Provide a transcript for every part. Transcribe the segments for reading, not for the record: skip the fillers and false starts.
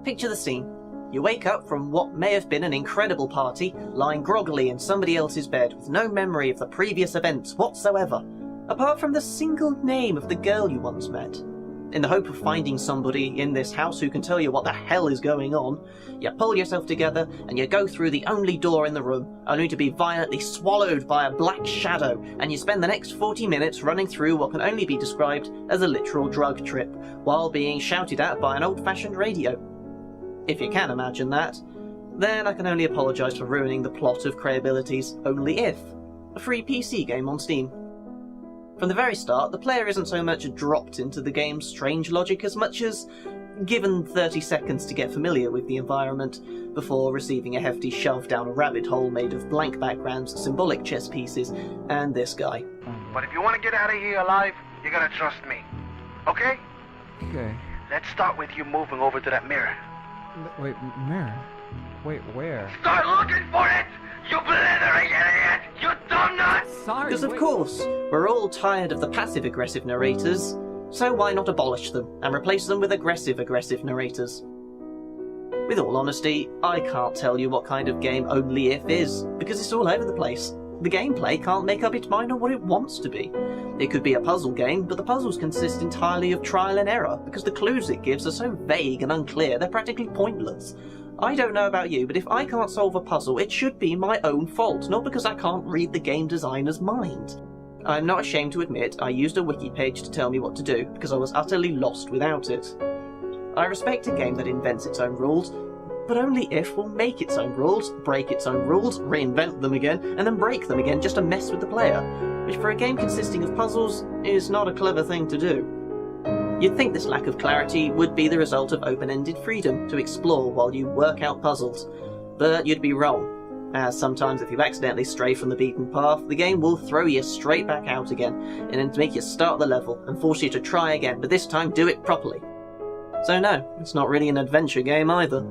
Picture the scene. You wake up from what may have been an incredible party, lying groggily in somebody else's bed with no memory of the previous events whatsoever, apart from the single name of the girl you once met. In the hope of finding somebody in this house who can tell you what the hell is going on, you pull yourself together and you go through the only door in the room, only to be violently swallowed by a black shadow, and you spend the next 40 minutes running through what can only be described as a literal drug trip, while being shouted at by an old-fashioned radio. If you can imagine that, then I can only apologise for ruining the plot of Crayability's Only If, a free PC game on Steam. From the very start, the player isn't so much dropped into the game's strange logic as much as given 30 seconds to get familiar with the environment before receiving a hefty shove down a rabbit hole made of blank backgrounds, symbolic chess pieces, and this guy. But if you want to get out of here alive, you gotta trust me. Okay? Okay. Let's start with you moving over to that mirror. Wait, mirror? Wait, where? Start looking for it! You blithering idiot! You dumb nut! Sorry, Because of course, we're all tired of the passive-aggressive narrators, so why not abolish them and replace them with aggressive narrators? With all honesty, I can't tell you what kind of game Only If is, because it's all over the place. The gameplay can't make up its mind on what it wants to be. It could be a puzzle game, but the puzzles consist entirely of trial and error, because the clues it gives are so vague and unclear they're practically pointless. I don't know about you, but if I can't solve a puzzle, it should be my own fault, not because I can't read the game designer's mind. I'm not ashamed to admit I used a wiki page to tell me what to do, because I was utterly lost without it. I respect a game that invents its own rules, but Only If will make its own rules, break its own rules, reinvent them again, and then break them again just to mess with the player, which for a game consisting of puzzles is not a clever thing to do. You'd think this lack of clarity would be the result of open-ended freedom to explore while you work out puzzles, but you'd be wrong, as sometimes if you accidentally stray from the beaten path, the game will throw you straight back out again, and then make you start the level and force you to try again, but this time do it properly. So no, it's not really an adventure game either.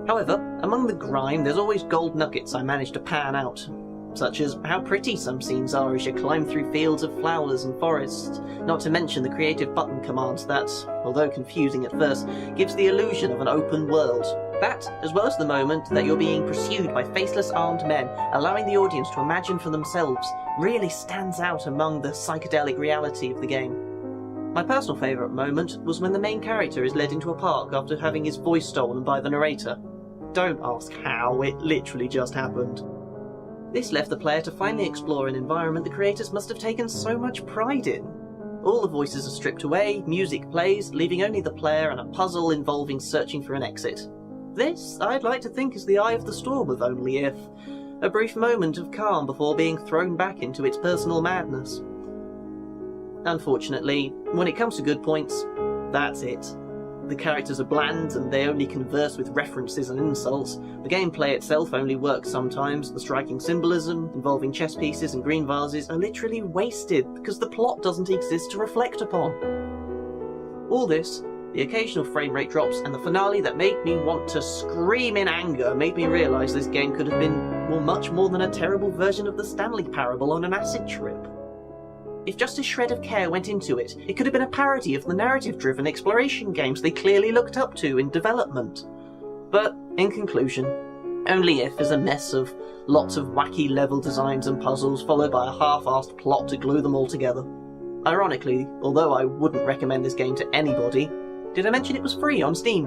However, among the grime there's always gold nuggets I managed to pan out, such as how pretty some scenes are as you climb through fields of flowers and forests, not to mention the creative button commands that, although confusing at first, gives the illusion of an open world. That, as well as the moment that you're being pursued by faceless armed men, allowing the audience to imagine for themselves, really stands out among the psychedelic reality of the game. My personal favourite moment was when the main character is led into a park after having his voice stolen by the narrator. Don't ask how, it literally just happened. This left the player to finally explore an environment the creators must have taken so much pride in. All the voices are stripped away, music plays, leaving only the player and a puzzle involving searching for an exit. This, I'd like to think, is the eye of the storm of Only If, a brief moment of calm before being thrown back into its personal madness. Unfortunately, when it comes to good points, that's it. The characters are bland and they only converse with references and insults. The gameplay itself only works sometimes. The striking symbolism involving chess pieces and green vases are literally wasted because the plot doesn't exist to reflect upon. All this, the occasional frame rate drops, and the finale that made me want to scream in anger made me realise this game could have been, well, much more than a terrible version of the Stanley Parable on an acid trip. If just a shred of care went into it, it could have been a parody of the narrative-driven exploration games they clearly looked up to in development. But, in conclusion, Only If is a mess of lots of wacky level designs and puzzles followed by a half-assed plot to glue them all together. Ironically, although I wouldn't recommend this game to anybody, did I mention it was free on Steam?